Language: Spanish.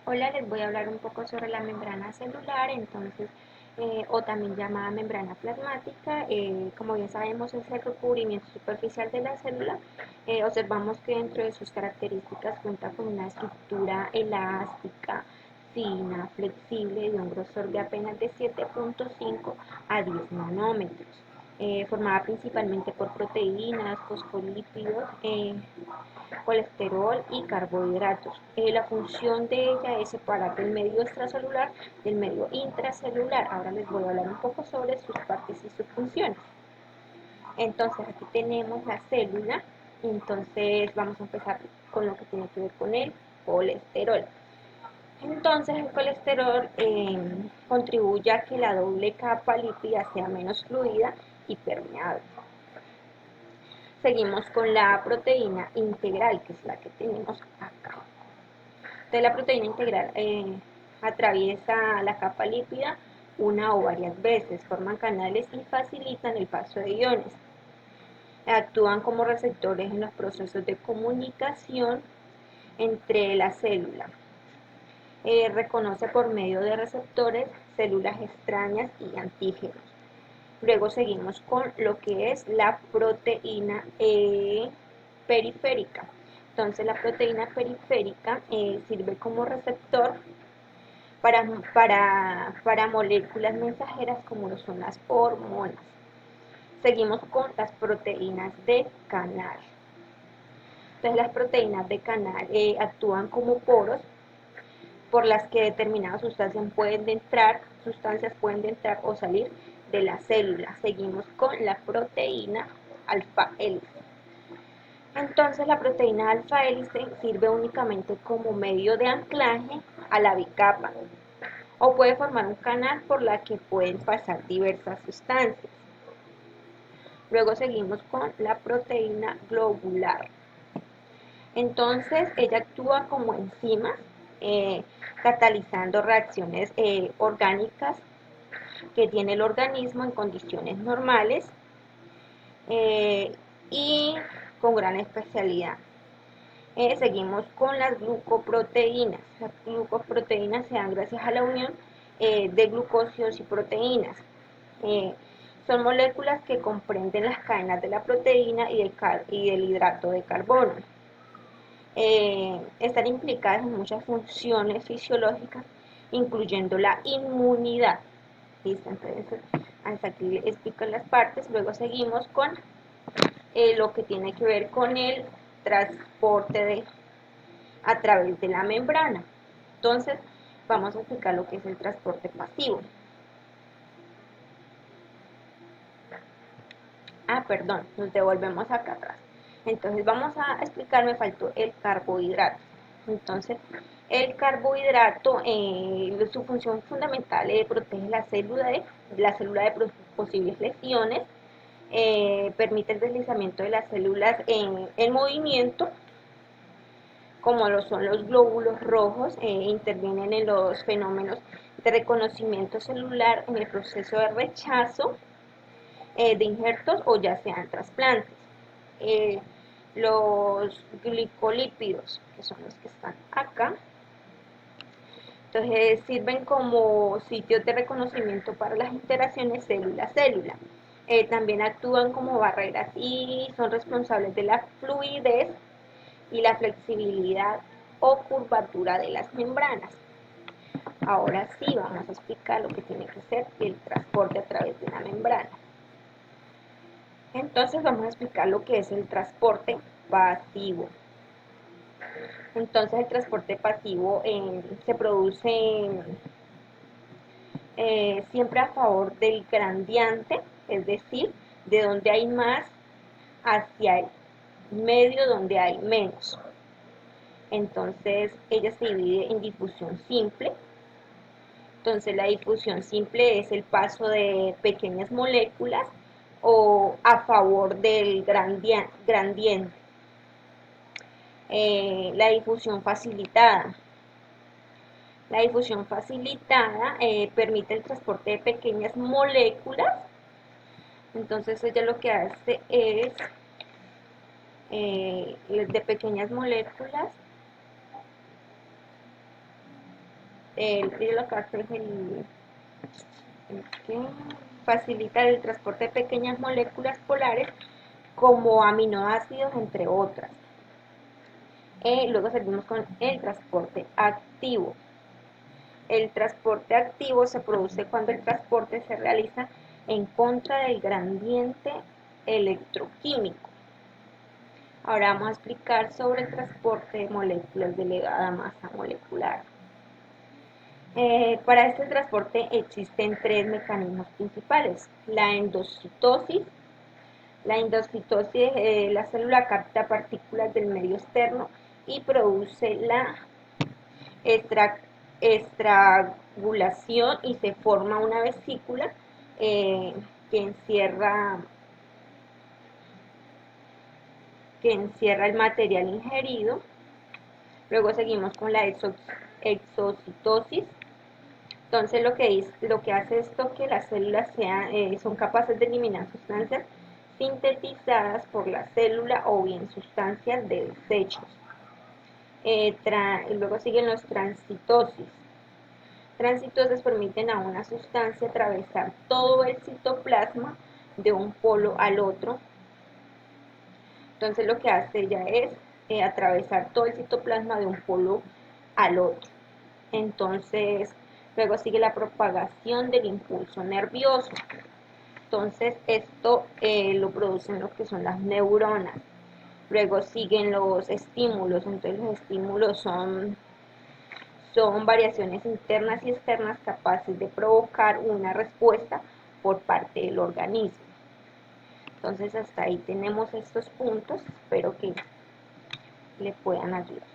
Hola, les voy a hablar un poco sobre la membrana celular, o también llamada membrana plasmática. Como bien sabemos, es el recubrimiento superficial de la célula. Observamos que dentro de sus características cuenta con una estructura elástica, fina, flexible, de un grosor de apenas de 7,5 a 10 nanómetros. Formada principalmente por proteínas, fosfolípidos, colesterol y carbohidratos. La función de ella es separar el medio extracelular del medio intracelular. Ahora les voy a hablar un poco sobre sus partes y sus funciones. Entonces aquí tenemos la célula. Entonces vamos a empezar con lo que tiene que ver con el colesterol. Entonces el colesterol contribuye a que la doble capa lípida sea menos fluida y permeable. Seguimos con la proteína integral, que es la que tenemos acá. Entonces la proteína integral atraviesa la capa lípida una o varias veces, forman canales y facilitan el paso de iones. Actúan como receptores en los procesos de comunicación entre la célula. Reconoce por medio de receptores células extrañas y antígenos. Luego seguimos con lo que es la proteína periférica. Entonces la proteína periférica sirve como receptor para moléculas mensajeras como lo son las hormonas. Seguimos con las proteínas de canal. Entonces las proteínas de canal actúan como poros por las que determinadas sustancias pueden entrar o salir de la célula. Seguimos con la proteína alfa hélice. Entonces la proteína alfa hélice sirve únicamente como medio de anclaje a la bicapa o puede formar un canal por la que pueden pasar diversas sustancias. Luego seguimos con la proteína globular. Entonces ella actúa como enzima, catalizando reacciones orgánicas que tiene el organismo en condiciones normales eh, y con gran especialidad. Seguimos con las glucoproteínas. Las glucoproteínas se dan gracias a la unión de glucósidos y proteínas. Eh, Son moléculas que comprenden las cadenas de la proteína y del hidrato de carbono. Están implicadas en muchas funciones fisiológicas, incluyendo la inmunidad. ¿Listo? Entonces, hasta aquí les explico las partes. Luego seguimos con lo que tiene que ver con el transporte a través de la membrana. Entonces, vamos a explicar lo que es el transporte pasivo. Perdón, nos devolvemos acá atrás. Entonces, vamos a explicar, me faltó el carbohidrato. Entonces, el carbohidrato, su función fundamental es proteger la célula de posibles lesiones, permite el deslizamiento de las células en movimiento, como lo son los glóbulos rojos, intervienen en los fenómenos de reconocimiento celular en el proceso de rechazo de injertos o ya sean trasplantes. Eh, los glicolípidos, que son los que están acá, entonces sirven como sitios de reconocimiento para las interacciones célula-célula. También actúan como barreras y son responsables de la fluidez y la flexibilidad o curvatura de las membranas. Ahora sí vamos a explicar lo que tiene que ser el transporte a través de una membrana. Entonces vamos a explicar lo que es el transporte pasivo. Entonces el transporte pasivo se produce siempre a favor del gradiente, es decir, de donde hay más hacia el medio donde hay menos. Entonces ella se divide en difusión simple. Entonces la difusión simple es el paso de pequeñas moléculas o a favor del gradiente. La difusión facilitada. La difusión facilitada permite el transporte de pequeñas moléculas. Entonces ella lo que hace es de pequeñas moléculas El krill-Lockhart es el que facilita el transporte de pequeñas moléculas polares como aminoácidos, entre otras. Luego seguimos con el transporte activo. El transporte activo se produce cuando el transporte se realiza en contra del gradiente electroquímico. Ahora vamos a explicar sobre el transporte de moléculas de elevada masa molecular. Para este transporte existen tres mecanismos principales. La endocitosis, la célula capta partículas del medio externo y produce la estrangulación y se forma una vesícula eh, que encierra el material ingerido. Luego seguimos con la exocitosis. Entonces lo que hace esto que las células son capaces de eliminar sustancias sintetizadas por la célula o bien sustancias de desechos. Luego siguen los transitosis. Transitosis permiten a una sustancia atravesar todo el citoplasma de un polo al otro. Entonces lo que hace ella es atravesar todo el citoplasma de un polo al otro. Entonces, luego sigue la propagación del impulso nervioso. Entonces, esto lo producen lo que son las neuronas. Luego siguen los estímulos. Entonces, los estímulos son variaciones internas y externas capaces de provocar una respuesta por parte del organismo. Entonces, hasta ahí tenemos estos puntos. Espero que le puedan ayudar.